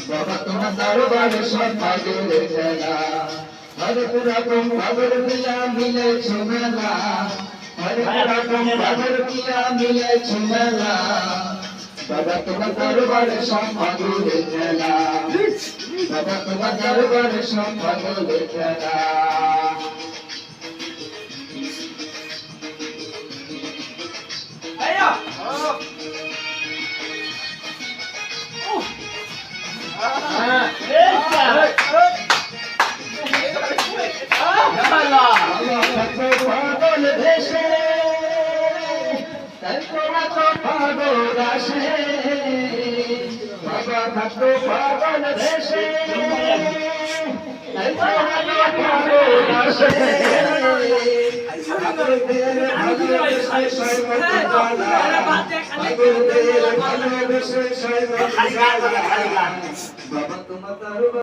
বাবা তোমার দরবারে সব পাগলের খেলা হরেক রকম খবর দিয়া মিলেছে মেলা হরেক রকম খবর দিয়া মিলেছে মেলা বাবা তোমার দরবারে সব পাগলের খেলা বাবা তোমার দরবারে সব পাগলের খেলা পাগল ভেসে পাগল আসে বাবা থাকতো পাগল ভেসে পাগল আসে বাবা তোমার